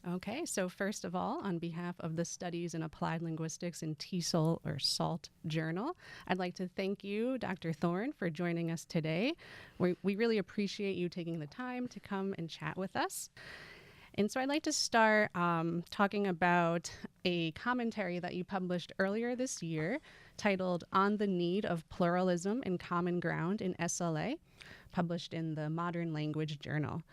Okay, so first of all, on behalf of the Studies in Applied Linguistics in TESOL or SALT journal, I'd like to thank you, Dr. Thorne, for joining us today. We really appreciate you taking the time to come and chat with us. And so I'd like to start talking about a commentary that you published earlier this year titled On the Need of Pluralism and Common Ground in SLA, published in the Modern Language Journal.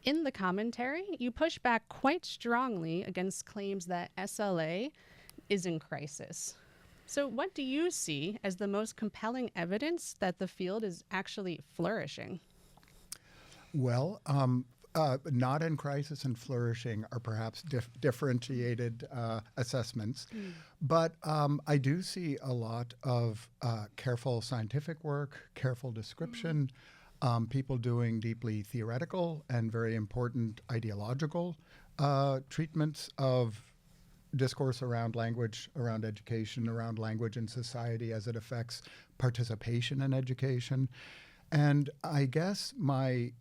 In the commentary, you push back quite strongly against claims that SLA is in crisis. So what do you see as the most compelling evidence that the field is actually flourishing? Well, not in crisis and flourishing are perhaps differentiated assessments. But I do see a lot of careful scientific work, careful description, people doing deeply theoretical and very important ideological treatments of discourse around language, around education, around language in society as it affects participation in education. And I guess my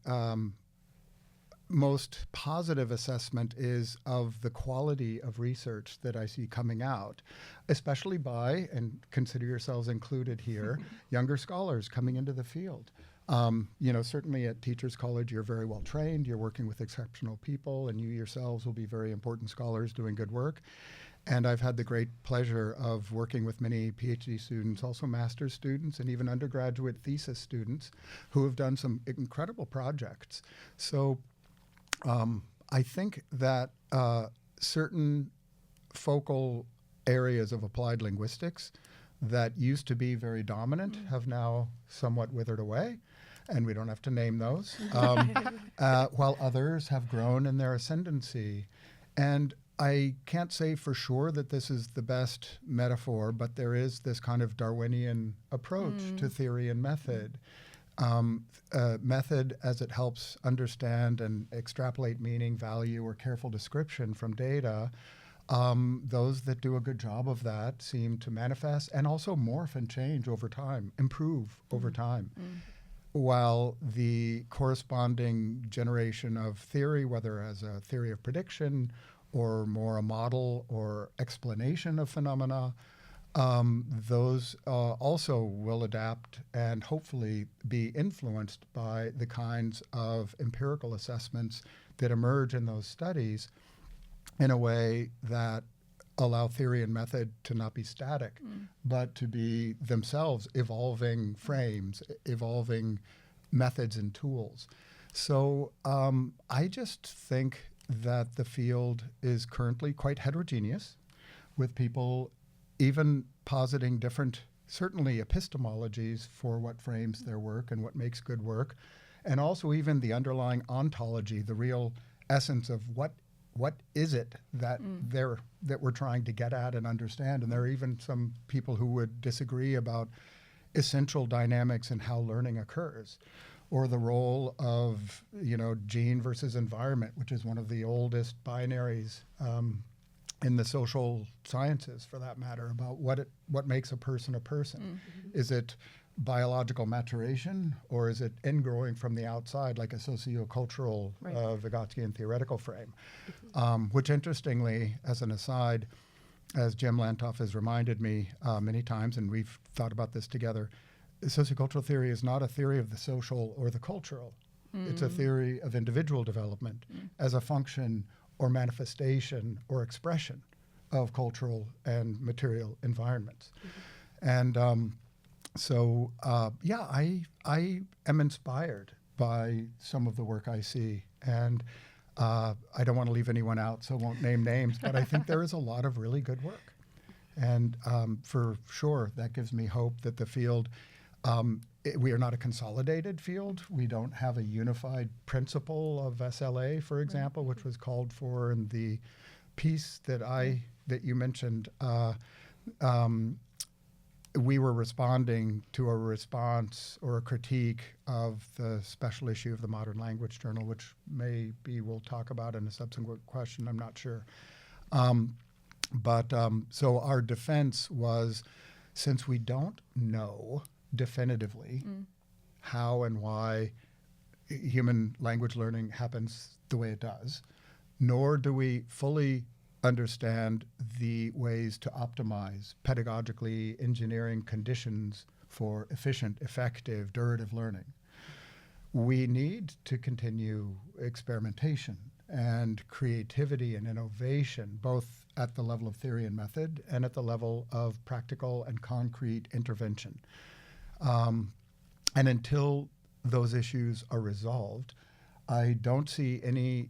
most positive assessment is of the quality of research that I see coming out, especially by, and consider yourselves included here, younger scholars coming into the field. Certainly at Teachers College, you're very well trained, you're working with exceptional people, and you yourselves will be very important scholars doing good work. And I've had the great pleasure of working with many PhD students, also master's students, and even undergraduate thesis students who have done some incredible projects. So I think that certain focal areas of applied linguistics that used to be very dominant have now somewhat withered away, and we don't have to name those, while others have grown in their ascendancy. And I can't say for sure that this is the best metaphor, but there is this kind of Darwinian approach to theory and method. Method as it helps understand and extrapolate meaning, value, or careful description from data. Those that do a good job of that seem to manifest and also morph and change over time, improve over time. While the corresponding generation of theory, whether as a theory of prediction or more a model or explanation of phenomena, those also will adapt and hopefully be influenced by the kinds of empirical assessments that emerge in those studies in a way that allow theory and method to not be static, but to be themselves evolving frames, evolving methods and tools. So I just think that the field is currently quite heterogeneous, with people even positing different, certainly epistemologies for what frames their work and what makes good work, and also even the underlying ontology, the real essence of what is it that that we're trying to get at and understand. And there are even some people who would disagree about essential dynamics in how learning occurs, or the role of gene versus environment, which is one of the oldest binaries in the social sciences, for that matter, about what makes a person a person. Is it biological maturation, or is it ingrowing from the outside, like a sociocultural Vygotskian theoretical frame? Which, interestingly, as an aside, as Jim Lantoff has reminded me many times, and we've thought about this together, sociocultural theory is not a theory of the social or the cultural. It's a theory of individual development as a function or manifestation or expression of cultural and material environments. And I am inspired by some of the work I see. And I don't want to leave anyone out, so I won't name names, but I think there is a lot of really good work. And for sure, that gives me hope that the field, we are not a consolidated field. We don't have a unified principle of SLA, for example, which was called for in the piece that you mentioned. We were responding to a response or a critique of the special issue of the Modern Language Journal, which maybe we'll talk about in a subsequent question, I'm not sure. So our defense was, since we don't know definitively how and why human language learning happens the way it does, nor do we fully understand the ways to optimize pedagogically engineering conditions for efficient, effective, durative learning. We need to continue experimentation and creativity and innovation, both at the level of theory and method and at the level of practical and concrete intervention. And until those issues are resolved, I don't see any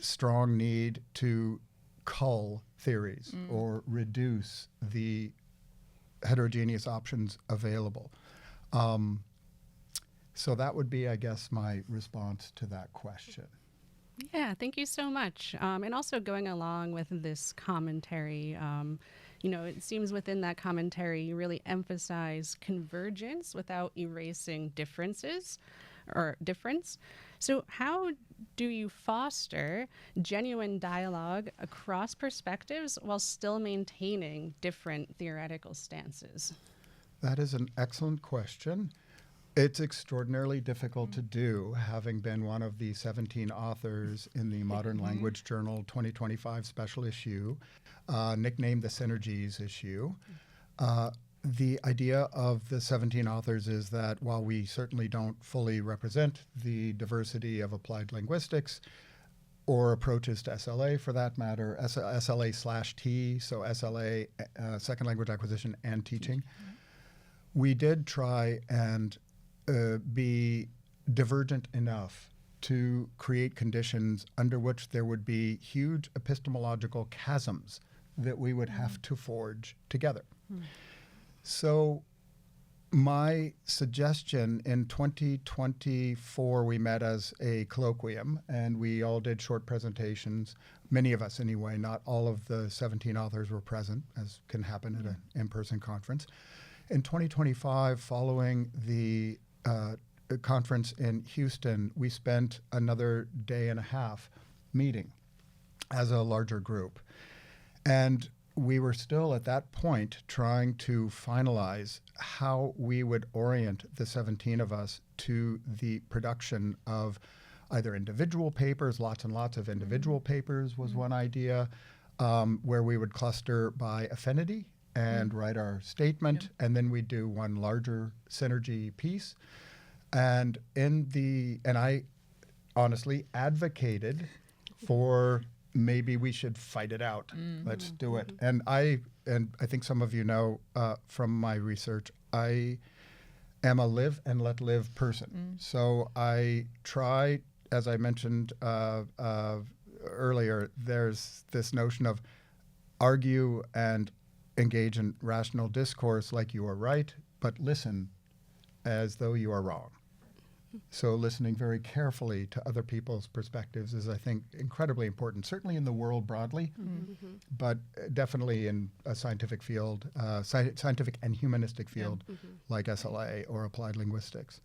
strong need to cull theories or reduce the heterogeneous options available. So that would be, I guess, my response to that question. Yeah, thank you so much. And also going along with this commentary, it seems within that commentary you really emphasize convergence without erasing differences or difference. So how do you foster genuine dialogue across perspectives while still maintaining different theoretical stances? That is an excellent question. It's extraordinarily difficult to do, having been one of the 17 authors in the Modern Language Journal 2025 special issue, nicknamed the Synergies issue. The idea of the 17 authors is that while we certainly don't fully represent the diversity of applied linguistics or approaches to SLA for that matter, SLA/T, so SLA, second language acquisition and teaching, we did try and be divergent enough to create conditions under which there would be huge epistemological chasms that we would have to forge together. So my suggestion in 2024, we met as a colloquium and we all did short presentations, many of us anyway, not all of the 17 authors were present, as can happen at an in-person conference. In 2025, following the conference in Houston, we spent another day and a half meeting as a larger group. And we were still at that point trying to finalize how we would orient the 17 of us to the production of either individual papers, lots and lots of individual papers was one idea, where we would cluster by affinity and write our statement, and then we'd do one larger synergy piece. And I honestly advocated for maybe we should fight it out. Let's do it. And I think some of you know from my research, I am a live and let live person. So I try, as I mentioned earlier, there's this notion of argue and engage in rational discourse like you are right, but listen as though you are wrong. So listening very carefully to other people's perspectives is, I think, incredibly important, certainly in the world broadly, but definitely in a scientific field, scientific and humanistic field like SLA or applied linguistics.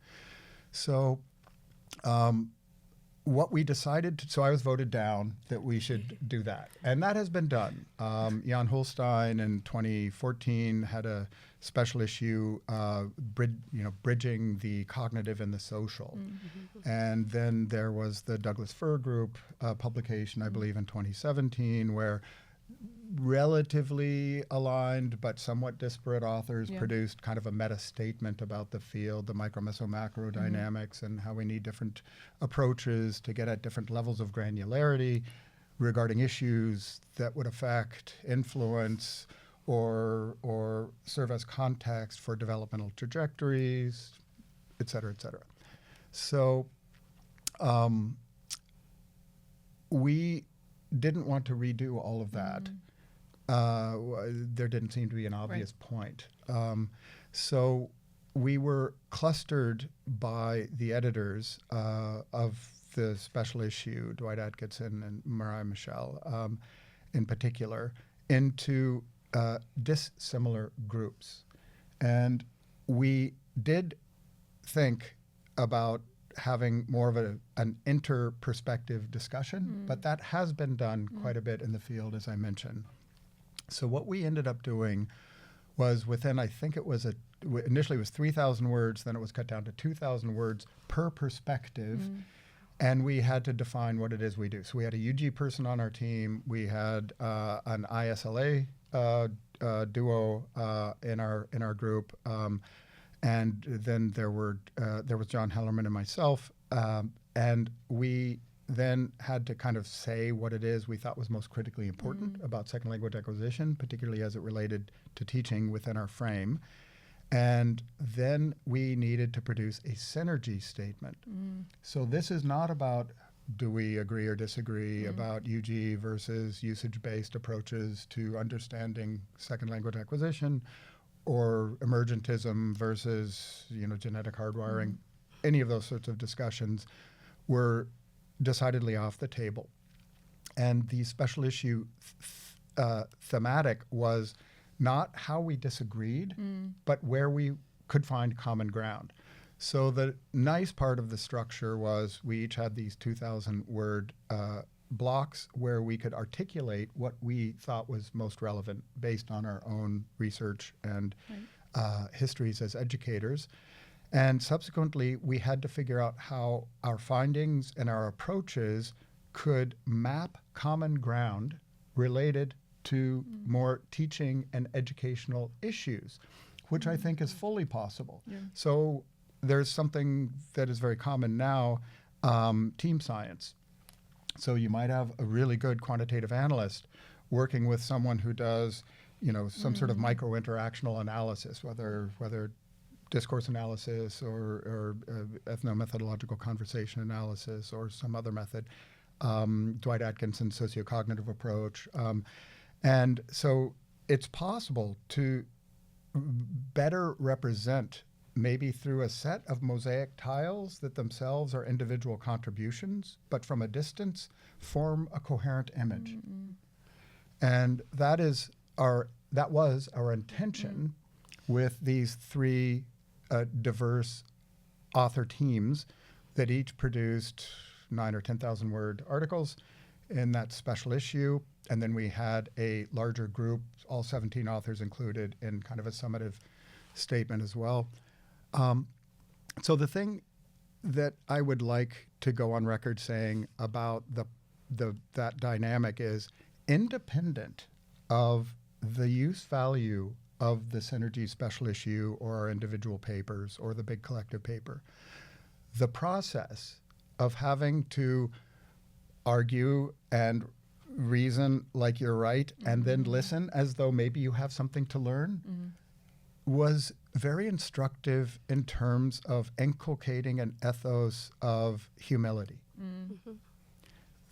So what we decided, so I was voted down that we should do that. And that has been done. Jan Holstein in 2014 had a special issue, bridging the cognitive and the social. And then there was the Douglas Fir Group publication, I believe, in 2017, where relatively aligned but somewhat disparate authors produced kind of a meta statement about the field, the micro, meso, macro dynamics, and how we need different approaches to get at different levels of granularity regarding issues that would affect, influence, or serve as context for developmental trajectories, et cetera, et cetera. So we didn't want to redo all of that. There didn't seem to be an obvious point. So we were clustered by the editors of the special issue, Dwight Atkinson and Mariah Michelle in particular, into dissimilar groups. And we did think about having more of an inter-perspective discussion, but that has been done quite a bit in the field, as I mentioned. So what we ended up doing was within, I think it was initially it was 3,000 words, then it was cut down to 2,000 words per perspective. And we had to define what it is we do. So we had a UG person on our team. We had an ISLA duo in our group, and then there was John Hellerman and myself, and we then had to kind of say what it is we thought was most critically important about second language acquisition, particularly as it related to teaching within our frame. And then we needed to produce a synergy statement. So this is not about do we agree or disagree about UG versus usage-based approaches to understanding second language acquisition, or emergentism versus genetic hardwiring. Any of those sorts of discussions were decidedly off the table. And the special issue thematic was not how we disagreed, but where we could find common ground. So the nice part of the structure was we each had these 2,000-word blocks where we could articulate what we thought was most relevant based on our own research and histories as educators. And subsequently, we had to figure out how our findings and our approaches could map common ground related to more teaching and educational issues, which I think is fully possible. So there's something that is very common now, team science. So you might have a really good quantitative analyst working with someone who does, some sort of micro-interactional analysis, whether discourse analysis or ethnomethodological conversation analysis or some other method, Dwight Atkinson's sociocognitive approach. And so it's possible to better represent, maybe through a set of mosaic tiles that themselves are individual contributions, but from a distance form a coherent image. And that was our intention with these three diverse author teams that each produced 9,000 or 10,000 word articles in that special issue. And then we had a larger group, all 17 authors included, in kind of a summative statement as well. So the thing that I would like to go on record saying about that dynamic is, independent of the use value of the Synergy special issue or our individual papers or the big collective paper, the process of having to argue and reason like you're right and then listen as though maybe you have something to learn was very instructive in terms of inculcating an ethos of humility.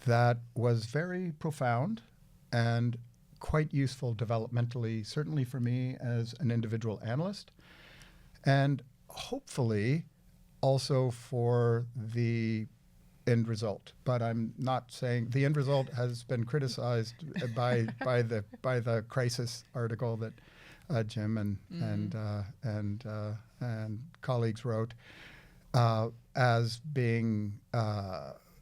That was very profound and quite useful developmentally, certainly for me as an individual analyst, and hopefully also for the end result. But I'm not saying the end result has been criticized by the crisis article that Jim and colleagues wrote as being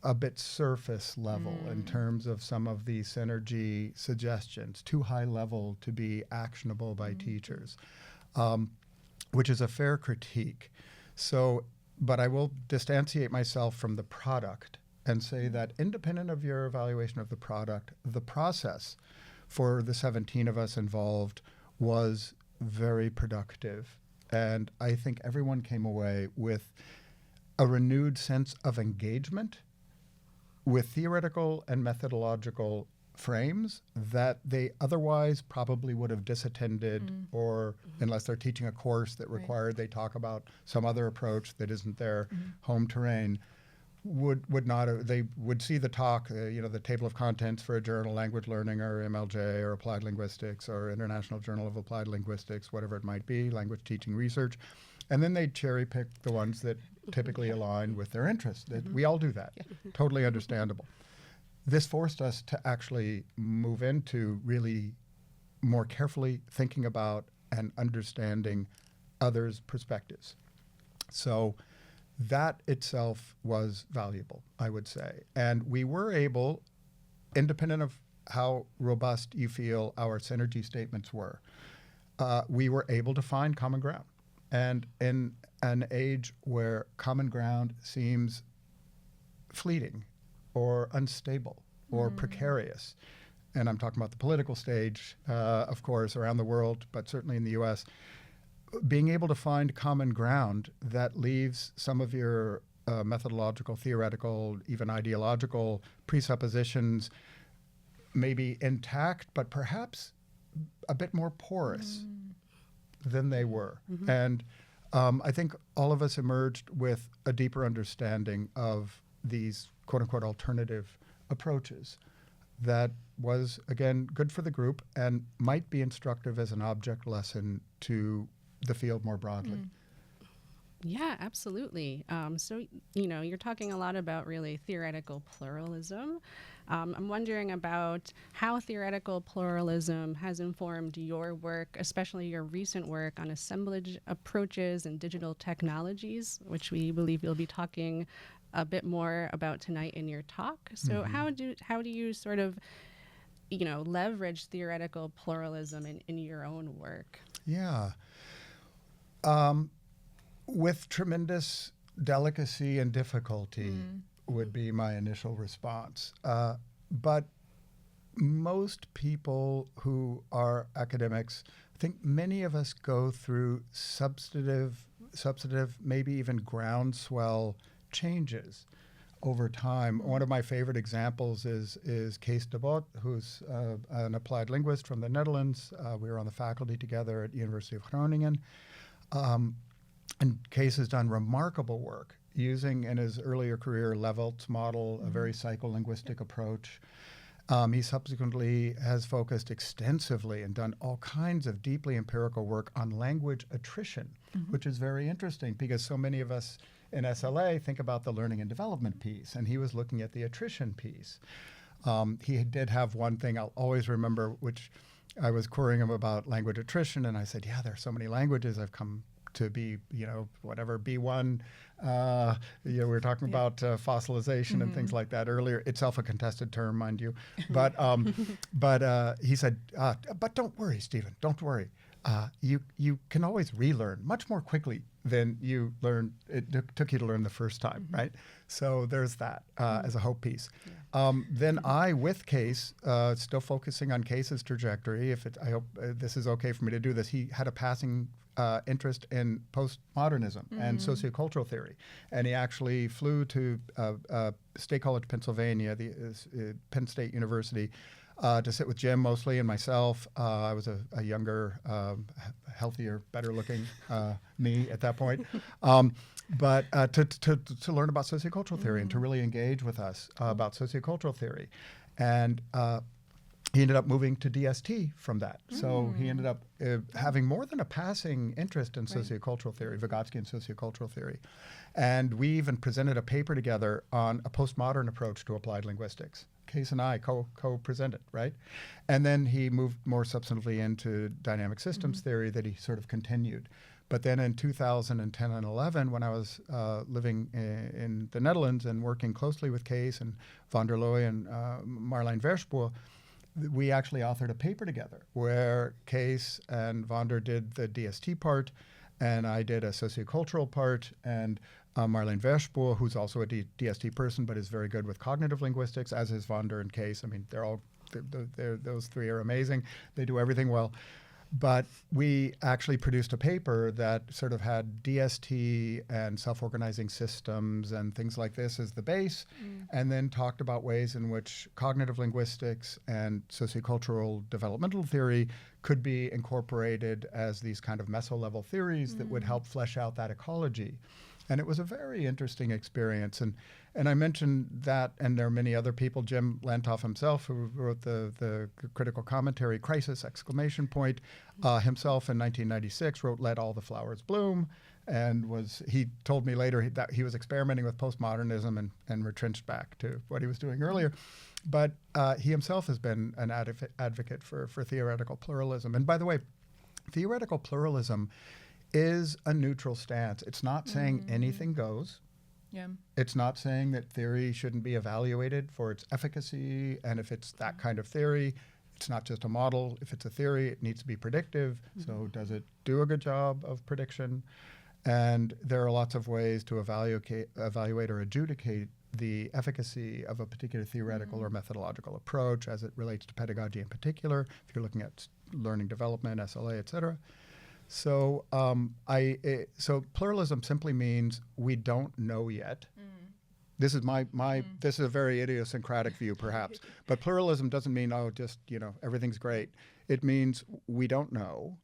a bit surface level in terms of some of the synergy suggestions, too high level to be actionable by teachers, which is a fair critique. So, but I will distantiate myself from the product and say that independent of your evaluation of the product, the process for the 17 of us involved was very productive. And I think everyone came away with a renewed sense of engagement with theoretical and methodological frames that they otherwise probably would have disattended, or unless they're teaching a course that required they talk about some other approach that isn't their home terrain, would not have, they would see the talk, the table of contents for a journal, Language Learning or MLJ or Applied Linguistics or International Journal of Applied Linguistics, whatever it might be, language teaching research, and then they cherry pick the ones that typically align with their interests. We all do that. Totally understandable. This forced us to actually move into really more carefully thinking about and understanding others' perspectives. So that itself was valuable, I would say. And we were able, independent of how robust you feel our synergy statements were, we were able to find common ground. And in an age where common ground seems fleeting or unstable or precarious. And I'm talking about the political stage, of course, around the world, but certainly in the US. Being able to find common ground that leaves some of your methodological, theoretical, even ideological presuppositions maybe intact, but perhaps a bit more porous than they were. And I think all of us emerged with a deeper understanding of these quote-unquote alternative approaches that was, again, good for the group and might be instructive as an object lesson to the field more broadly. Yeah, absolutely. So, you're talking a lot about really theoretical pluralism. I'm wondering about how theoretical pluralism has informed your work, especially your recent work on assemblage approaches and digital technologies, which we believe you'll be talking a bit more about tonight in your talk. So how do you sort of, leverage theoretical pluralism in your own work? Yeah. With tremendous delicacy and difficulty would be my initial response. But most people who are academics, I think many of us go through substantive, maybe even groundswell changes over time. One of my favorite examples is Kees de Bot, who's an applied linguist from the Netherlands. We were on the faculty together at University of Groningen. And Kees has done remarkable work using, in his earlier career, Levelt's model, a very psycholinguistic approach. He subsequently has focused extensively and done all kinds of deeply empirical work on language attrition, which is very interesting because so many of us in SLA think about the learning and development piece, and he was looking at the attrition piece. He did have one thing I'll always remember, which I was querying him about language attrition, and I said, yeah, there are so many languages. I've come to be, whatever, B1. We were talking about fossilization and things like that earlier. Itself a contested term, mind you. But he said, but don't worry, Stephen, don't worry. You can always relearn much more quickly than you learned. It took you to learn the first time, right? So there's that as a hope piece. Then I, with Kees, still focusing on Kees's trajectory. I hope this is okay for me to do this. He had a passing interest in postmodernism and sociocultural theory. And he actually flew to State College, Pennsylvania, the Penn State University, to sit with Jim mostly and myself. I was a younger, healthier, better-looking me at that point. But to learn about sociocultural theory and to really engage with us about sociocultural theory. And he ended up moving to DST from that. So he ended up having more than a passing interest in sociocultural theory, Vygotskian sociocultural theory. And we even presented a paper together on a postmodern approach to applied linguistics. Kees and I co-presented, right? And then he moved more substantively into dynamic systems theory that he sort of continued. But then in 2010 and 11, when I was living in the Netherlands and working closely with Kees and van der Looy and Marlijn Verspoor, we actually authored a paper together where Kees and van der did the DST part, and I did a sociocultural part, and Marlijn Verspoor, who's also a DST person but is very good with cognitive linguistics, as is van der and Kees. I mean, those three are amazing. They do everything well. But we actually produced a paper that sort of had DST and self-organizing systems and things like this as the base, and then talked about ways in which cognitive linguistics and sociocultural developmental theory could be incorporated as these kind of meso-level theories that would help flesh out that ecology. And it was a very interesting experience. And I mentioned that, and there are many other people. Jim Lantoff himself, who wrote the critical commentary, Crisis, exclamation point, himself in 1996 wrote Let All the Flowers Bloom, and he told me later that he was experimenting with postmodernism and retrenched back to what he was doing earlier. But he himself has been an advocate for theoretical pluralism. And by the way, theoretical pluralism is a neutral stance. It's not saying anything goes. Yeah. It's not saying that theory shouldn't be evaluated for its efficacy, and if it's that kind of theory, it's not just a model. If it's a theory, it needs to be predictive. So does it do a good job of prediction? And there are lots of ways to evaluate or adjudicate the efficacy of a particular theoretical or methodological approach as it relates to pedagogy in particular, if you're looking at learning development, SLA, et cetera. So, so pluralism simply means we don't know yet. This is this is a very idiosyncratic view, perhaps. But pluralism doesn't mean, oh, just, everything's great. It means we don't know.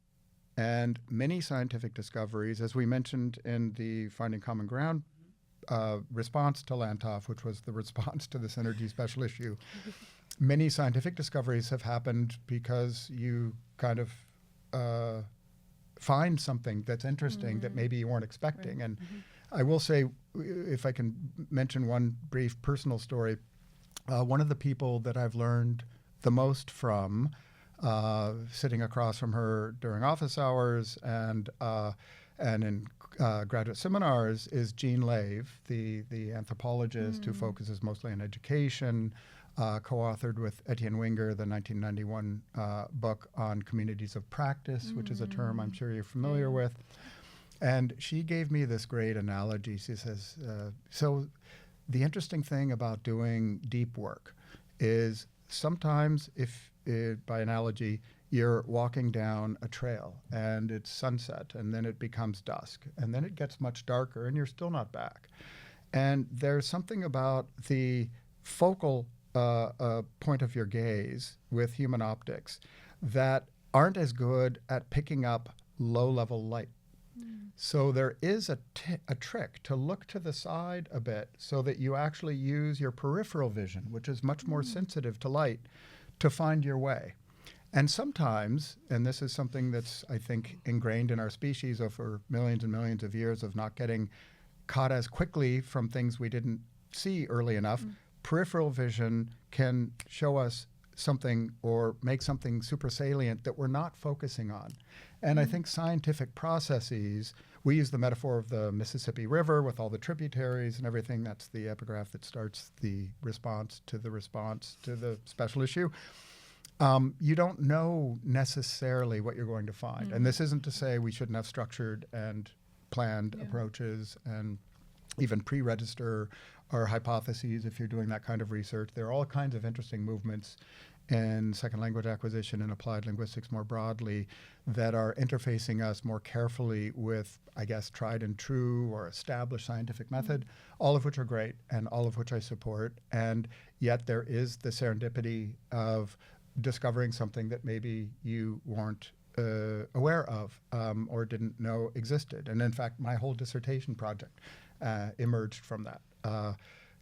And many scientific discoveries, as we mentioned in the Finding Common Ground response to Lantoff, which was the response to the Synergy special issue, many scientific discoveries have happened because you kind of find something that's interesting that maybe you weren't expecting. And I will say, if I can mention one brief personal story, one of the people that I've learned the most from, sitting across from her during office hours and in graduate seminars, is Jean Lave, the anthropologist who focuses mostly on education, co-authored with Etienne Winger the 1991 book on communities of practice, which is a term I'm sure you're familiar with. And she gave me this great analogy. She says, so the interesting thing about doing deep work is sometimes by analogy, you're walking down a trail and it's sunset and then it becomes dusk and then it gets much darker and you're still not back. And there's something about the focal point of your gaze with human optics that aren't as good at picking up low-level light. So there is a trick to look to the side a bit so that you actually use your peripheral vision, which is much more sensitive to light, to find your way. And sometimes, and this is something that's, I think, ingrained in our species over millions and millions of years of not getting caught as quickly from things we didn't see early enough, peripheral vision can show us something or make something super salient that we're not focusing on. And I think scientific processes, we use the metaphor of the Mississippi River with all the tributaries and everything. That's the epigraph that starts the response to the special issue. You don't know necessarily what you're going to find. And this isn't to say we shouldn't have structured and planned approaches and even pre-register our hypotheses if you're doing that kind of research. There are all kinds of interesting movements in second language acquisition and applied linguistics more broadly that are interfacing us more carefully with, I guess, tried and true or established scientific method, all of which are great and all of which I support. And yet there is the serendipity of discovering something that maybe you weren't aware of or didn't know existed. And in fact, my whole dissertation project emerged from that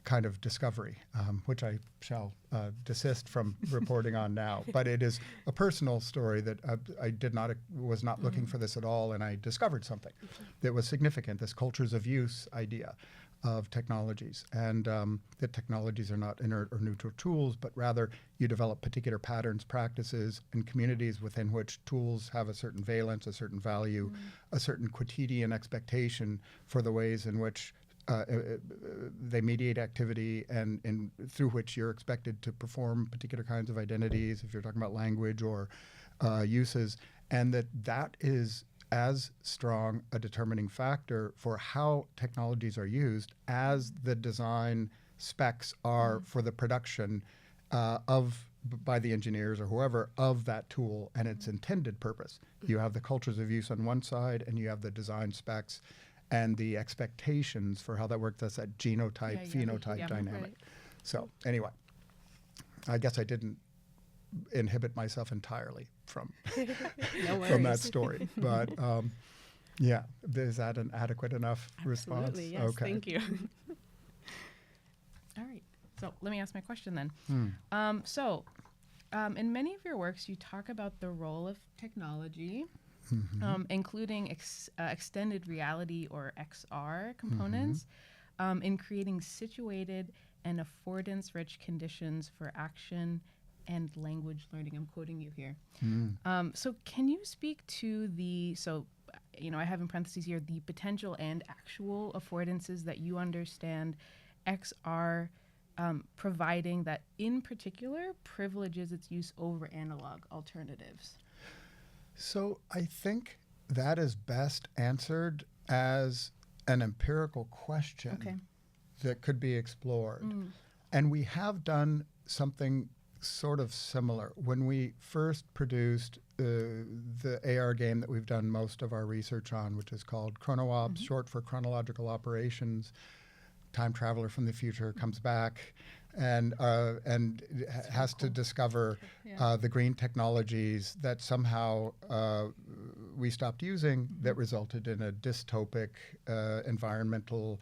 kind of discovery, which I shall desist from reporting on now. But it is a personal story that I was not looking for this at all, and I discovered something that was significant, this cultures of use idea of technologies, and that technologies are not inert or neutral tools, but rather you develop particular patterns, practices, and communities within which tools have a certain valence, a certain value, a certain quotidian expectation for the ways in which they mediate activity and through which you're expected to perform particular kinds of identities, if you're talking about language or uses, and that is as strong a determining factor for how technologies are used as the design specs are for the production by the engineers or whoever of that tool and its intended purpose. You have the cultures of use on one side and you have the design specs and the expectations for how that works. That's that genotype, phenotype dynamic. Right. So anyway, I guess I didn't inhibit myself entirely from from that story. But yeah, is that an adequate enough response? Absolutely, yes, okay. Thank you. All right, so let me ask my question then. In many of your works, you talk about the role of technology, including extended reality or XR components, in creating situated and affordance-rich conditions for action and language learning. I'm quoting you here. So can you speak to I have in parentheses here, the potential and actual affordances that you understand XR providing that in particular privileges its use over analog alternatives? So I think that is best answered as an empirical question that could be explored. And we have done something sort of similar. When we first produced the AR game that we've done most of our research on, which is called ChronoOps, short for Chronological Operations, time traveler from the future comes back and has to discover the green technologies that somehow we stopped using that resulted in a dystopic environmental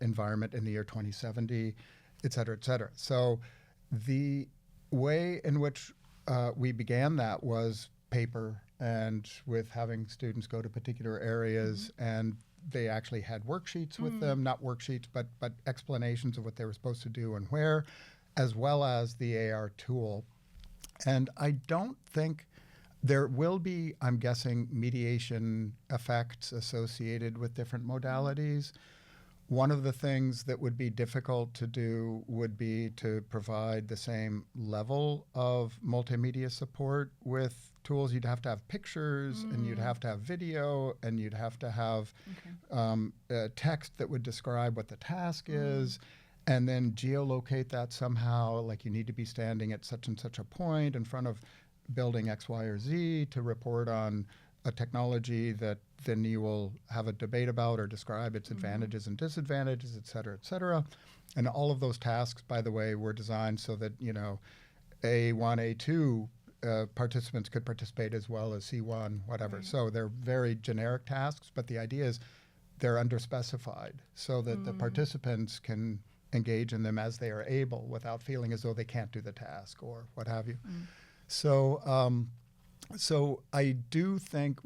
environment in the year 2070, et cetera, et cetera. So the way in which we began that was paper and with having students go to particular areas, and they actually had worksheets with them, not worksheets, but explanations of what they were supposed to do and where, as well as the AR tool. And I don't think there will be, I'm guessing, mediation effects associated with different modalities. One of the things that would be difficult to do would be to provide the same level of multimedia support with tools. You'd have to have pictures, and you'd have to have video, and you'd have to have text that would describe what the task is, and then geolocate that somehow, like you need to be standing at such and such a point in front of building X, Y, or Z to report on a technology that then you will have a debate about or describe its advantages and disadvantages, et cetera, et cetera. And all of those tasks, by the way, were designed so that, you know, A1, A2 participants could participate as well as C1, whatever. So they're very generic tasks, but the idea is they're underspecified so that the participants can engage in them as they are able without feeling as though they can't do the task or what have you. So I do think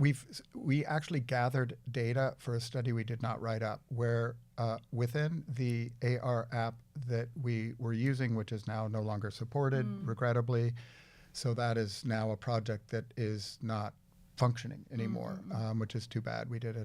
we actually gathered data for a study we did not write up where within the AR app that we were using, which is now no longer supported, regrettably, so that is now a project that is not functioning anymore, which is too bad. We did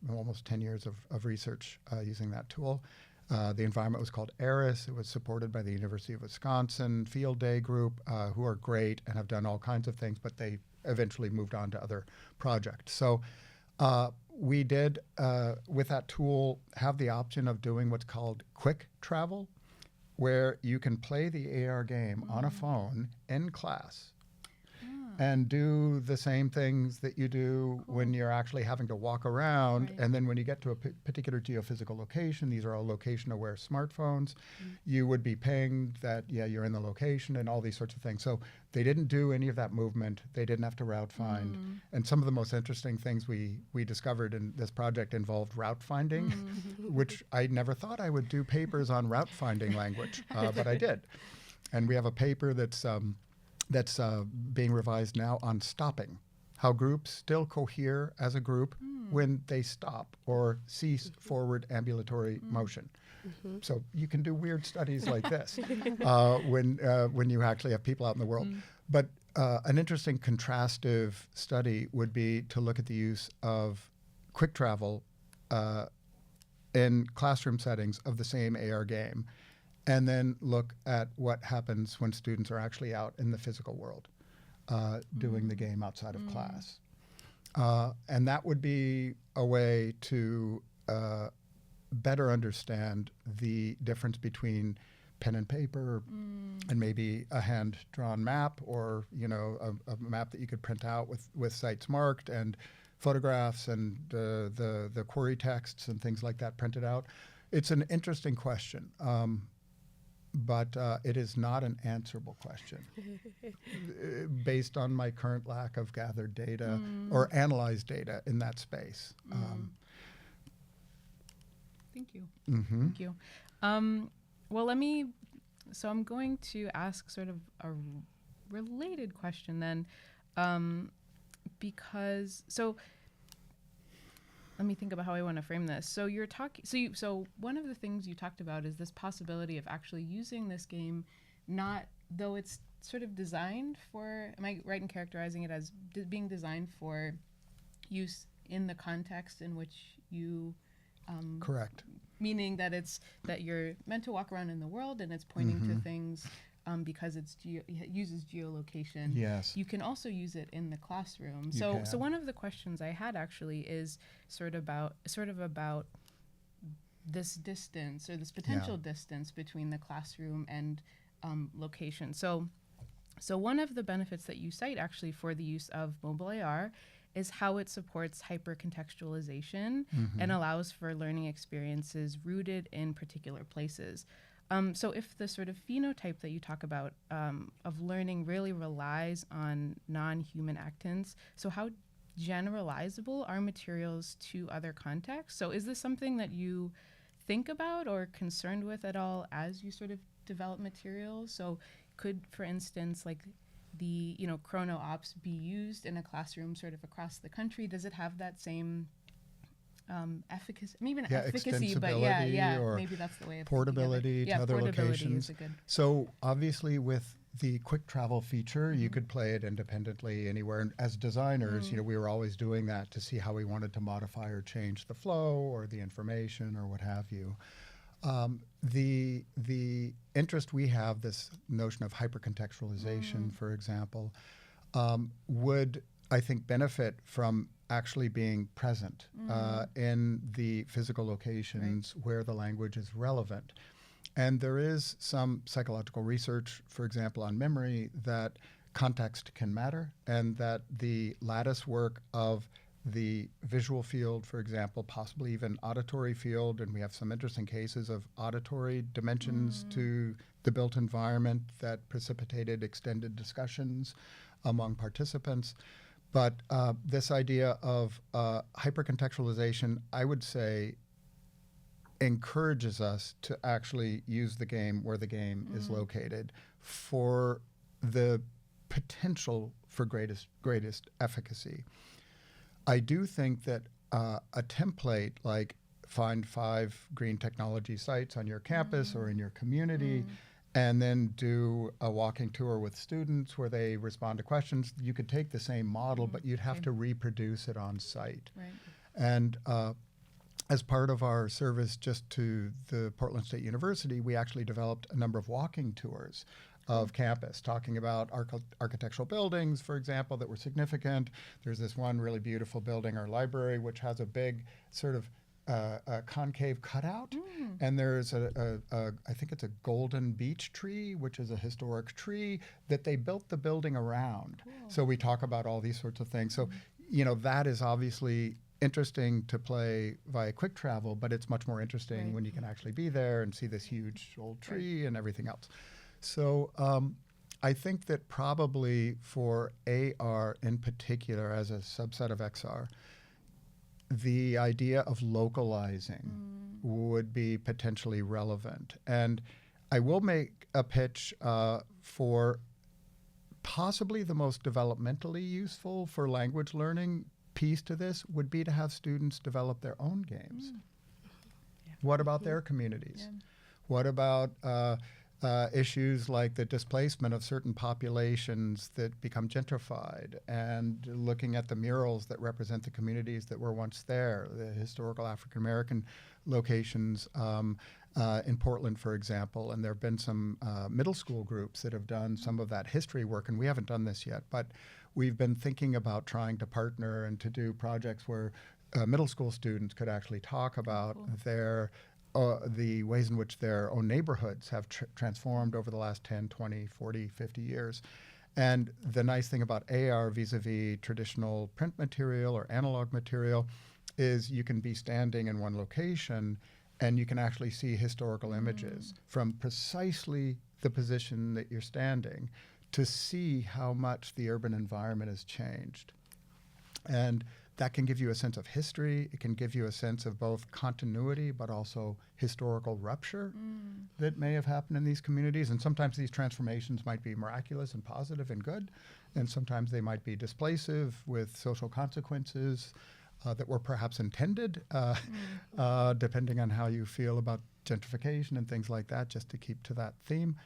almost 10 years of research using that tool. The environment was called ERIS. It was supported by the University of Wisconsin Field Day Group, who are great and have done all kinds of things, but they eventually moved on to other projects. So we did, with that tool, have the option of doing what's called quick travel, where you can play the AR game on a phone in class and do the same things that you do when you're actually having to walk around. And then when you get to a particular geophysical location, these are all location-aware smartphones, you would be pinged that, you're in the location and all these sorts of things. So they didn't do any of that movement. They didn't have to route find. And some of the most interesting things we discovered in this project involved route finding, which I never thought I would do papers on route finding language, but I did. And we have a paper that's being revised now on stopping, how groups still cohere as a group when they stop or cease forward ambulatory motion. So you can do weird studies like this when you actually have people out in the world. But an interesting contrastive study would be to look at the use of quick travel in classroom settings of the same AR game, and then look at what happens when students are actually out in the physical world doing the game outside of class. And that would be a way to better understand the difference between pen and paper and maybe a hand-drawn map, or a map that you could print out with sites marked and photographs and the query texts and things like that printed out. It's an interesting question. But it is not an answerable question based on my current lack of gathered data or analyzed data in that space. Thank you. Thank you. Well, so I'm going to ask sort of a related question then, let me think about how I want to frame this. So you're talking. So one of the things you talked about is this possibility of actually using this game, though it's sort of designed for. Am I right in characterizing it as being designed for use in the context in which you? Correct. Meaning that you're meant to walk around in the world and it's pointing to things because it uses geolocation. Yes. You can also use it in the classroom. You So can. one of the questions I had actually is sort of about this distance, or this potential distance between the classroom and location. So one of the benefits that you cite actually for the use of mobile AR is how it supports hypercontextualization and allows for learning experiences rooted in particular places. So if the sort of phenotype that you talk about of learning really relies on non-human actants, so how generalizable are materials to other contexts? So is this something that you think about or concerned with at all as you sort of develop materials? So could, for instance, like the chrono ops be used in a classroom sort of across the country? Does it have that same efficacy, maybe not efficacy, but or maybe that's the way of portability to other locations. Is a good. So obviously with the quick travel feature, you could play it independently anywhere. And as designers, we were always doing that to see how we wanted to modify or change the flow or the information or what have you. The interest we have, this notion of hypercontextualization, for example, would, I think, benefit from actually being present in the physical locations where the language is relevant. And there is some psychological research, for example, on memory, that context can matter, and that the lattice work of the visual field, for example, possibly even auditory field, and we have some interesting cases of auditory dimensions to the built environment that precipitated extended discussions among participants. But this idea of hypercontextualization, I would say, encourages us to actually use the game where the game is located for the potential for greatest efficacy. I do think that a template like find 5 green technology sites on your campus or in your community, and then do a walking tour with students where they respond to questions, you could take the same model, but you'd have to reproduce it on site. Right. And as part of our service just to the Portland State University, we actually developed a number of walking tours of campus, talking about architectural buildings, for example, that were significant. There's this one really beautiful building, our library, which has a big sort of a concave cutout, and there's I think it's a golden beech tree, which is a historic tree that they built the building around. Cool. So we talk about all these sorts of things. So, that is obviously interesting to play via quick travel, but it's much more interesting when you can actually be there and see this huge old tree and everything else. So I think that probably for AR in particular, as a subset of XR, the idea of localizing would be potentially relevant. And I will make a pitch for possibly the most developmentally useful for language learning piece to this would be to have students develop their own games. Yeah. What about their communities? Yeah. What about issues like the displacement of certain populations that become gentrified, and looking at the murals that represent the communities that were once there, the historical African American locations in Portland, for example. And there have been some middle school groups that have done some of that history work, and we haven't done this yet, but we've been thinking about trying to partner and to do projects where middle school students could actually talk about their the ways in which their own neighborhoods have transformed over the last 10, 20, 40, 50 years. And the nice thing about AR vis-a-vis traditional print material or analog material is you can be standing in one location and you can actually see historical images from precisely the position that you're standing to see how much the urban environment has changed. And that can give you a sense of history. It can give you a sense of both continuity, but also historical rupture that may have happened in these communities. And sometimes these transformations might be miraculous and positive and good, and sometimes they might be displacive with social consequences that were perhaps intended, depending on how you feel about gentrification and things like that, just to keep to that theme.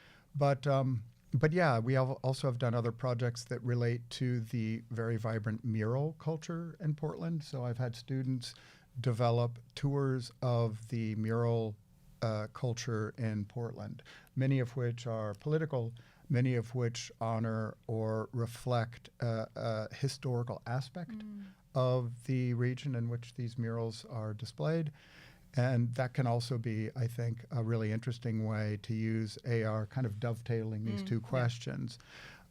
But yeah, we also have done other projects that relate to the very vibrant mural culture in Portland. So I've had students develop tours of the mural culture in Portland, many of which are political, many of which honor or reflect a historical aspect of the region in which these murals are displayed. And that can also be, I think, a really interesting way to use AR, kind of dovetailing these two questions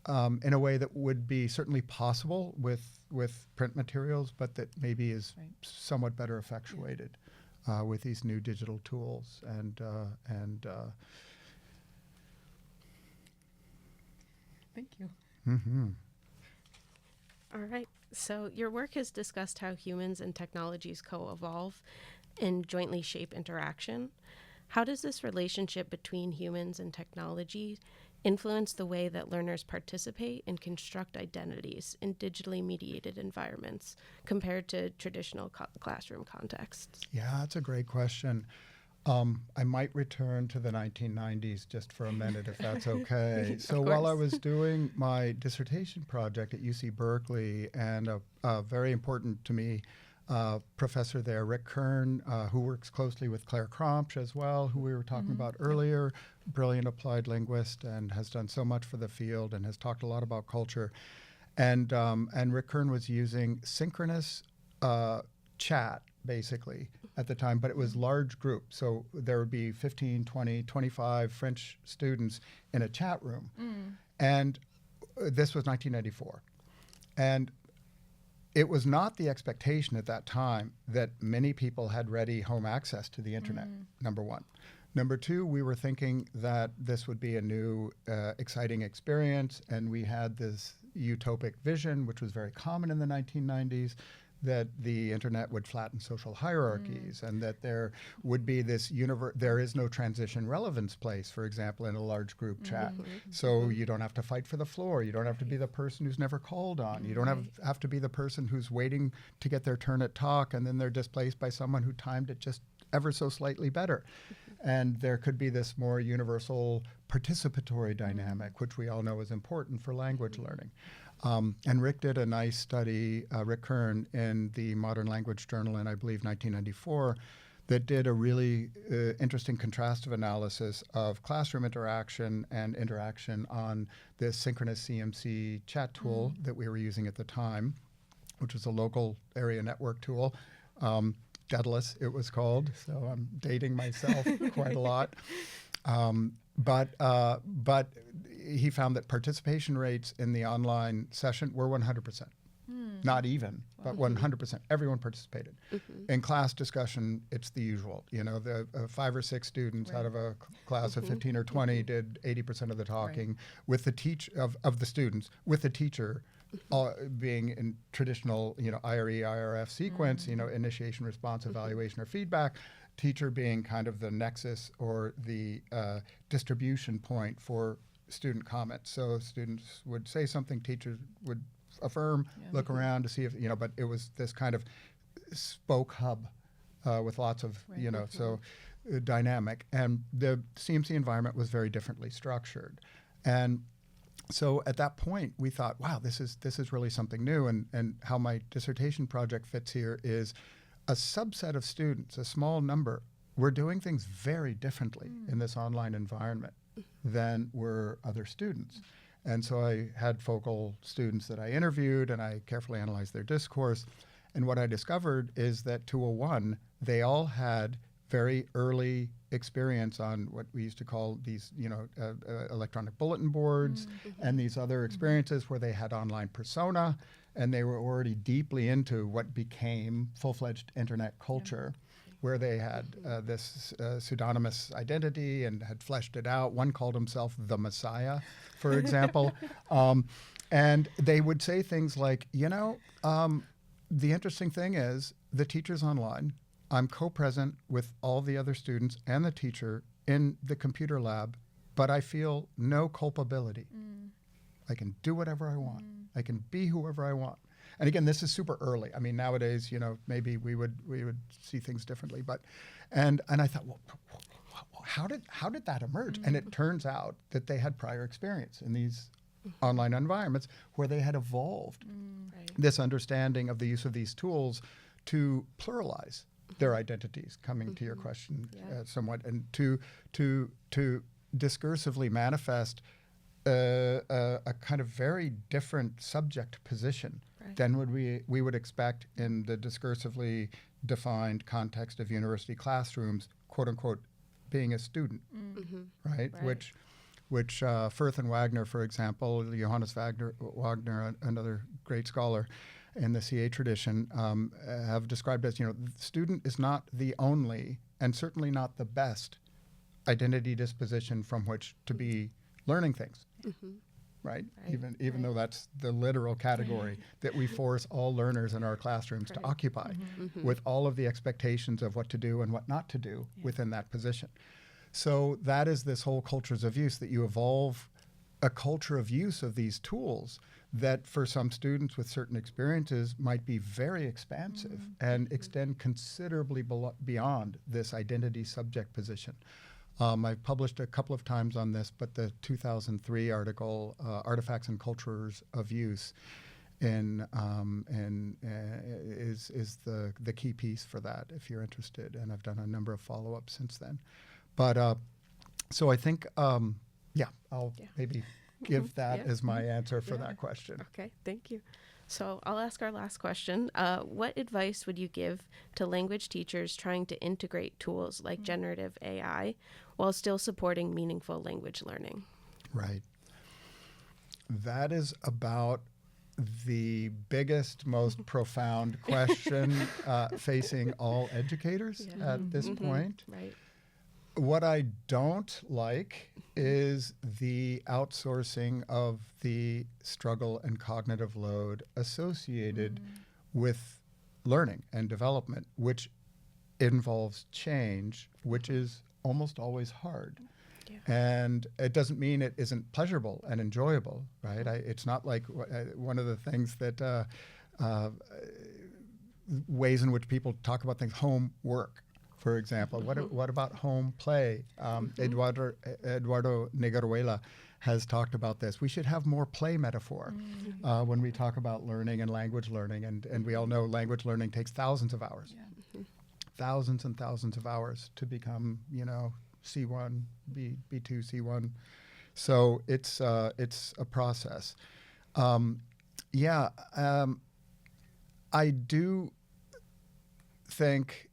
in a way that would be certainly possible with print materials, but that maybe is somewhat better effectuated with these new digital tools. Thank you. All right. So your work has discussed how humans and technologies co-evolve and jointly shape interaction. How does this relationship between humans and technology influence the way that learners participate and construct identities in digitally mediated environments compared to traditional classroom contexts? Yeah, that's a great question. I might return to the 1990s just for a minute, if that's okay. So while I was doing my dissertation project at UC Berkeley, and a very important to me professor there, Rick Kern, who works closely with Claire Krompsch as well, who we were talking about earlier, brilliant applied linguist and has done so much for the field and has talked a lot about culture. And Rick Kern was using synchronous chat, basically, at the time, but it was large groups. So there would be 15, 20, 25 French students in a chat room. And this was 1994. And it was not the expectation at that time that many people had ready home access to the internet, number one. Number two, we were thinking that this would be a new, exciting experience, and we had this utopic vision, which was very common in the 1990s, that the internet would flatten social hierarchies and that there would be this there is no transition relevance place, for example, in a large group chat. So you don't have to fight for the floor. You don't have to be the person who's never called on. You don't have to be the person who's waiting to get their turn at talk and then they're displaced by someone who timed it just ever so slightly better. And there could be this more universal participatory dynamic, which we all know is important for language learning. And Rick did a nice study, Rick Kern, in the Modern Language Journal in, I believe, 1994, that did a really interesting contrastive analysis of classroom interaction and interaction on this synchronous CMC chat tool that we were using at the time, which was a local area network tool. Daedalus, it was called, so I'm dating myself quite a lot. But he found that participation rates in the online session were 100%. Not even, but 100%. Everyone participated. In class discussion, it's the usual. You know, the 5 or 6 students out of a class of 15 or 20 did 80% of the talking with the of the students, with the teacher being in traditional, IRE, IRF sequence, initiation, response, evaluation, or feedback. Teacher being kind of the nexus or the distribution point for student comments. So students would say something, teachers would affirm, look around to see if, but it was this kind of spoke hub with lots of, dynamic. And the CMC environment was very differently structured. And so at that point, we thought, wow, this is really something new. And how my dissertation project fits here is a subset of students, a small number, were doing things very differently in this online environment than were other students. And so I had focal students that I interviewed and I carefully analyzed their discourse. And what I discovered is that 201, they all had very early experience on what we used to call these, electronic bulletin boards and these other experiences where they had online persona and they were already deeply into what became full-fledged internet culture, where they had this pseudonymous identity and had fleshed it out. One called himself the Messiah, for example. And they would say things like, the interesting thing is the teacher's online. I'm co-present with all the other students and the teacher in the computer lab, but I feel no culpability. I can do whatever I want. I can be whoever I want. And again, this is super early. I mean, nowadays, maybe we would see things differently. But and I thought, well, how did that emerge? And it turns out that they had prior experience in these online environments where they had evolved this understanding of the use of these tools to pluralize their identities, coming to your question somewhat, and to discursively manifest a kind of very different subject position than we would expect in the discursively defined context of university classrooms, quote unquote, being a student, right? Which Firth and Wagner, for example, Johannes Wagner, another great scholar in the CA tradition, have described as, the student is not the only and certainly not the best identity disposition from which to be learning things, right? Even though that's the literal category that we force all learners in our classrooms to occupy, with all of the expectations of what to do and what not to do within that position. So that is this whole cultures of use, that you evolve a culture of use of these tools that for some students with certain experiences might be very expansive and extend considerably beyond this identity subject position. I've published a couple of times on this, but the 2003 article, Artifacts and Cultures of Use, is the key piece for that, if you're interested. And I've done a number of follow-ups since then. But so I think, I'll maybe give that as my answer for that question. Okay, thank you. So I'll ask our last question. What advice would you give to language teachers trying to integrate tools like generative AI while still supporting meaningful language learning? Right. That is about the biggest, most profound question facing all educators at this point. Right. What I don't like is the outsourcing of the struggle and cognitive load associated with learning and development, which involves change, which is almost always hard. Yeah. And it doesn't mean it isn't pleasurable and enjoyable, right? It's not like one of the things that ways in which people talk about things, homework, for example. What about home play? Eduardo Negaruela has talked about this. We should have more play metaphor when we talk about learning and language learning. And we all know language learning takes thousands of hours. Yeah. Thousands and thousands of hours to become, C1, B2, C1. So it's a process. I do think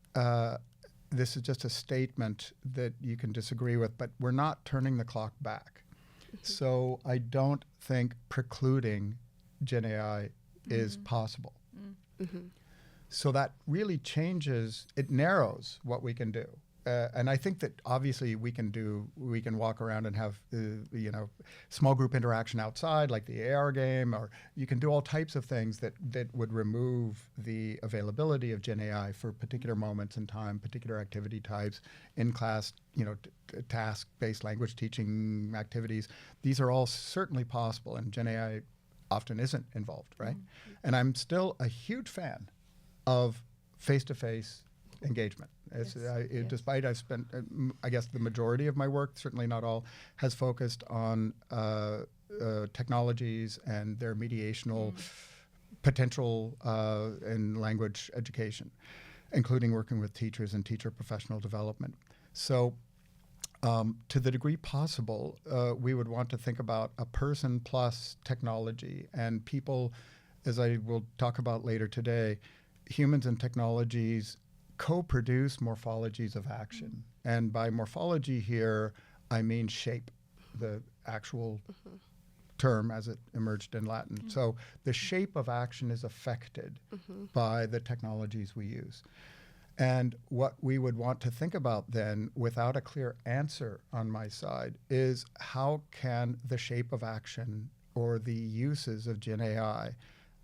this is just a statement that you can disagree with, but we're not turning the clock back. So I don't think precluding Gen AI is possible. So that really changes, it narrows what we can do. And I think that obviously we can walk around and have, small group interaction outside, like the AR game, or you can do all types of things that would remove the availability of Gen AI for particular moments in time, particular activity types, in-class, task-based language teaching activities. These are all certainly possible, and Gen AI often isn't involved, right? And I'm still a huge fan of face-to-face engagement. Despite I've spent, I guess the majority of my work, certainly not all, has focused on technologies and their mediational potential in language education, including working with teachers and teacher professional development. So to the degree possible, we would want to think about a person plus technology, and people, as I will talk about later today, humans and technologies co-produce morphologies of action. And by morphology here, I mean shape, the actual term as it emerged in Latin. So the shape of action is affected by the technologies we use. And what we would want to think about then, without a clear answer on my side, is how can the shape of action or the uses of Gen AI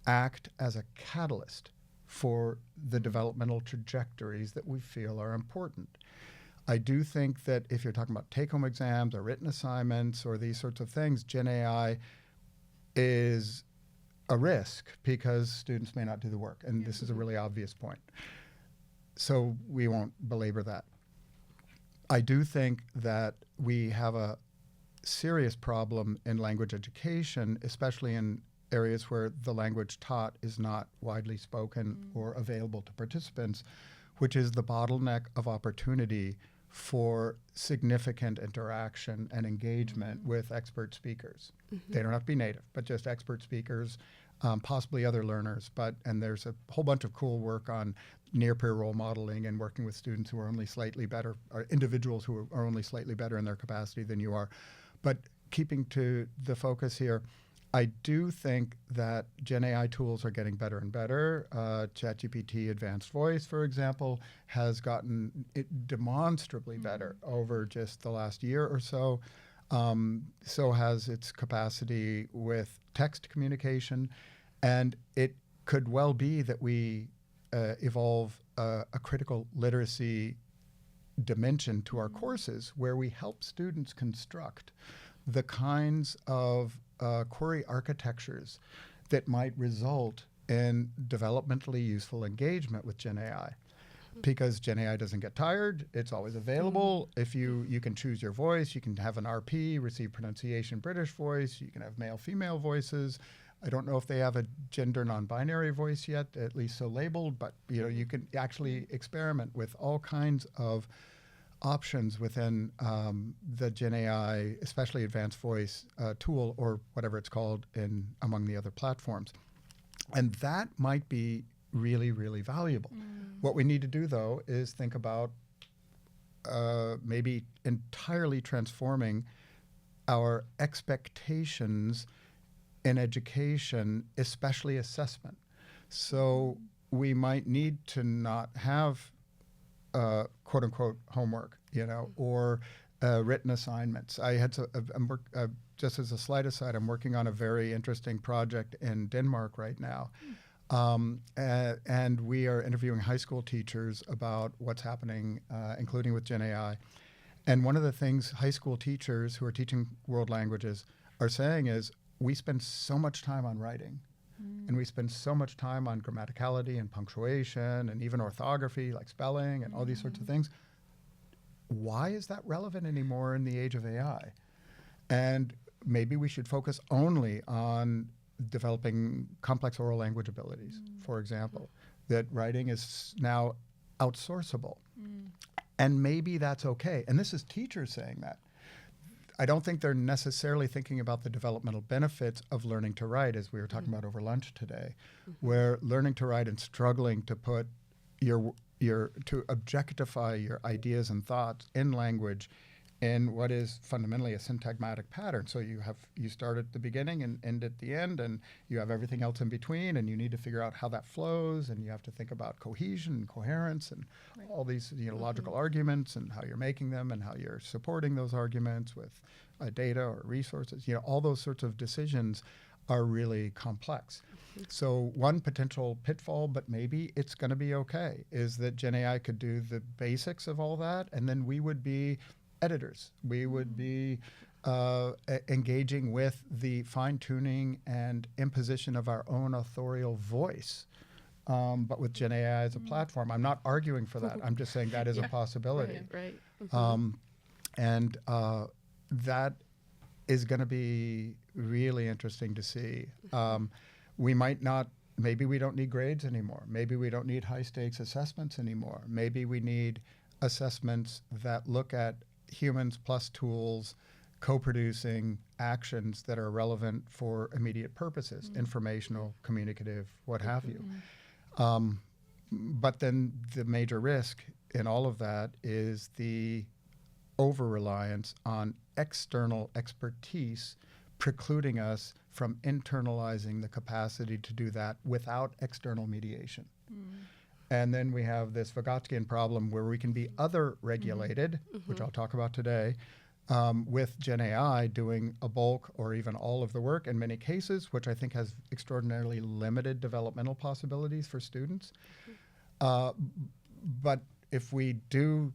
act as a catalyst for the developmental trajectories that we feel are important. I do think that if you're talking about take-home exams or written assignments or these sorts of things, Gen AI is a risk because students may not do the work. And this is a really obvious point. So we won't belabor that. I do think that we have a serious problem in language education, especially in areas where the language taught is not widely spoken or available to participants, which is the bottleneck of opportunity for significant interaction and engagement with expert speakers. They don't have to be native, but just expert speakers, possibly other learners. And there's a whole bunch of cool work on near-peer role modeling and working with students who are only slightly better, or individuals who are only slightly better in their capacity than you are. But keeping to the focus here, I do think that Gen AI tools are getting better and better. ChatGPT Advanced Voice, for example, has gotten it demonstrably better over just the last year or so. So has its capacity with text communication. And it could well be that we evolve a critical literacy dimension to our courses where we help students construct the kinds of query architectures that might result in developmentally useful engagement with Gen AI. Because Gen AI doesn't get tired, it's always available. If you can choose your voice, you can have an RP, receive pronunciation British voice, you can have male, female voices. I don't know if they have a gender non-binary voice yet, at least so labeled, but you can actually experiment with all kinds of options within the Gen AI, especially Advanced Voice tool, or whatever it's called among the other platforms. And that might be really, really valuable. What we need to do, though, is think about maybe entirely transforming our expectations in education, especially assessment. So we might need to not have quote unquote homework, or written assignments. Just as a slight aside, I'm working on a very interesting project in Denmark right now. And we are interviewing high school teachers about what's happening, including with Gen AI. And one of the things high school teachers who are teaching world languages are saying is, we spend so much time on writing, and we spend so much time on grammaticality and punctuation and even orthography, like spelling and all these sorts of things. Why is that relevant anymore in the age of AI? And maybe we should focus only on developing complex oral language abilities, for example, that writing is now outsourceable. And maybe that's okay. And this is teachers saying that. I don't think they're necessarily thinking about the developmental benefits of learning to write, as we were talking about over lunch today, where learning to write and struggling to put to objectify your ideas and thoughts in language in what is fundamentally a syntagmatic pattern. So you start at the beginning and end at the end, and you have everything else in between, and you need to figure out how that flows, and you have to think about cohesion and coherence and all these logical arguments and how you're making them and how you're supporting those arguments with data or resources. All those sorts of decisions are really complex. So one potential pitfall, but maybe it's going to be okay, is that Gen AI could do the basics of all that, and then we would be editors. We would be engaging with the fine-tuning and imposition of our own authorial voice, but with Gen AI as a platform. I'm not arguing for that. I'm just saying that is a possibility. Right. And that is going to be really interesting to see. Maybe we don't need grades anymore. Maybe we don't need high-stakes assessments anymore. Maybe we need assessments that look at humans plus tools co-producing actions that are relevant for immediate purposes, informational, communicative, what have you. But then the major risk in all of that is the over-reliance on external expertise precluding us from internalizing the capacity to do that without external mediation. And then we have this Vygotskian problem where we can be other regulated, which I'll talk about today, with Gen AI doing a bulk or even all of the work in many cases, which I think has extraordinarily limited developmental possibilities for students. But if we do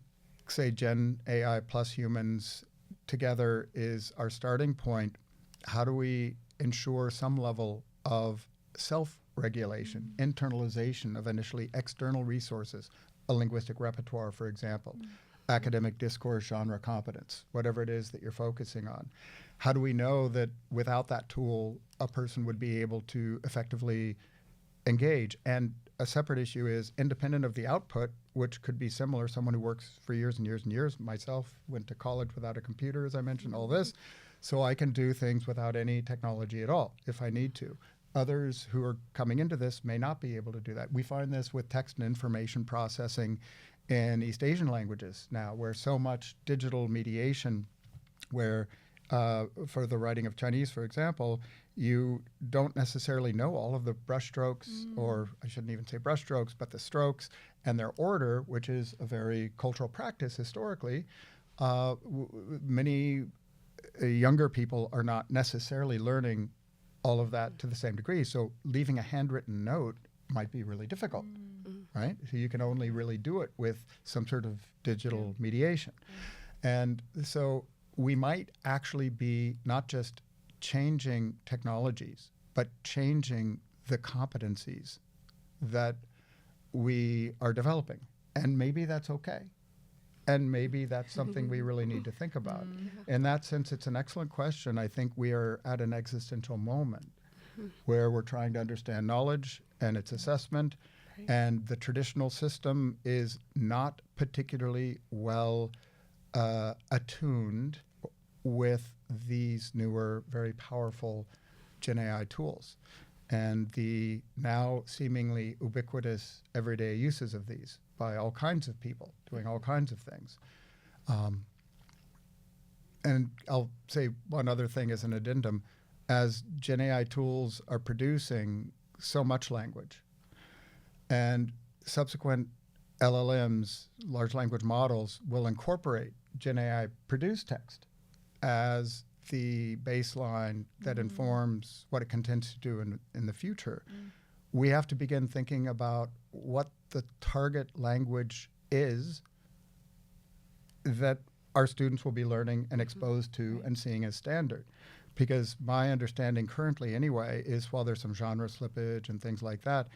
say Gen AI plus humans together is our starting point, how do we ensure some level of self-regulation, internalization of initially external resources, a linguistic repertoire, for example, academic discourse, genre competence, whatever it is that you're focusing on? How do we know that without that tool, a person would be able to effectively engage. And a separate issue is independent of the output, which could be similar. Someone who works for years and years and years, myself, went to college without a computer, as I mentioned, all this. So I can do things without any technology at all if I need to. Others who are coming into this may not be able to do that. We find this with text and information processing in East Asian languages now, where so much digital mediation, where for the writing of Chinese, for example, you don't necessarily know all of the brushstrokes, or I shouldn't even say brushstrokes, but the strokes and their order, which is a very cultural practice historically. Many younger people are not necessarily learning all of that to the same degree. So leaving a handwritten note might be really difficult, right? So you can only really do it with some sort of digital mediation. And so we might actually be not just changing technologies, but changing the competencies that we are developing. And maybe that's okay. And maybe that's something we really need to think about. In that sense, it's an excellent question. I think we are at an existential moment where we're trying to understand knowledge and its assessment. And the traditional system is not particularly well attuned with these newer, very powerful Gen AI tools and the now seemingly ubiquitous everyday uses of these by all kinds of people doing all kinds of things. And I'll say one other thing as an addendum. As Gen AI tools are producing so much language, and subsequent LLMs, large language models, will incorporate Gen AI produced text as the baseline that informs what it intends to do in the future. We have to begin thinking about what the target language is that our students will be learning and exposed to and seeing as standard. Because my understanding currently anyway is while there's some genre slippage and things like that,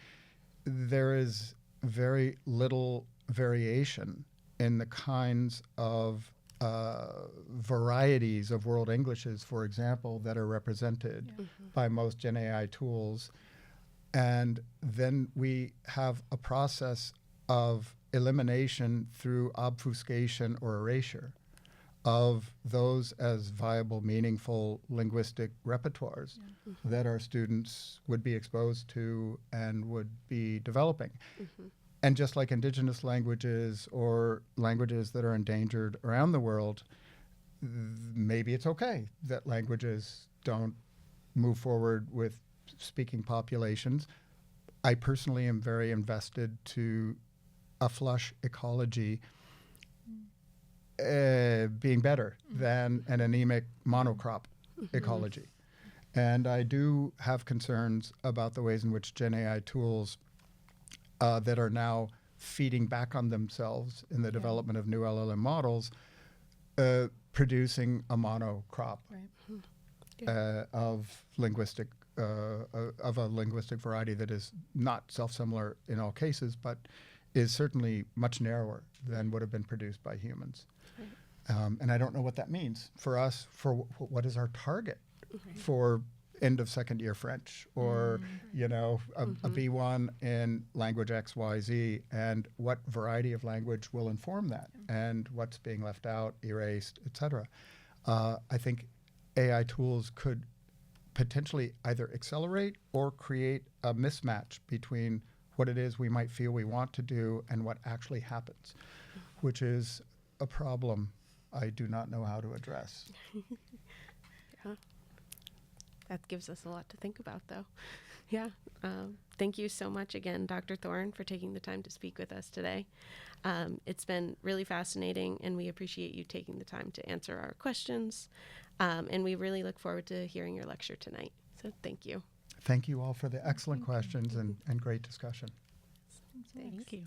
there is very little variation in the kinds of varieties of world Englishes, for example, that are represented by most Gen AI tools. And then we have a process of elimination through obfuscation or erasure of those as viable, meaningful linguistic repertoires that our students would be exposed to and would be developing. And just like indigenous languages or languages that are endangered around the world, maybe it's okay that languages don't move forward with speaking populations. I personally am very invested to a flush ecology being better than an anemic monocrop ecology. And I do have concerns about the ways in which Gen AI tools that are now feeding back on themselves in the development of new LLM models, producing a monocrop of linguistic of a linguistic variety that is not self-similar in all cases, but is certainly much narrower than would have been produced by humans. And I don't know what that means for us, for what is our target for end of second year French, or you know, a B1 in language X, Y, Z, and what variety of language will inform that, and what's being left out, erased, etc. I think AI tools could potentially either accelerate or create a mismatch between what it is we might feel we want to do and what actually happens, which is a problem I do not know how to address. That gives us a lot to think about, though. Yeah. Thank you so much again, Dr. Thorne, for taking the time to speak with us today. It's been really fascinating, and we appreciate you taking the time to answer our questions. And we really look forward to hearing your lecture tonight. So thank you. Thank you all for the excellent questions and great discussion. Thank you.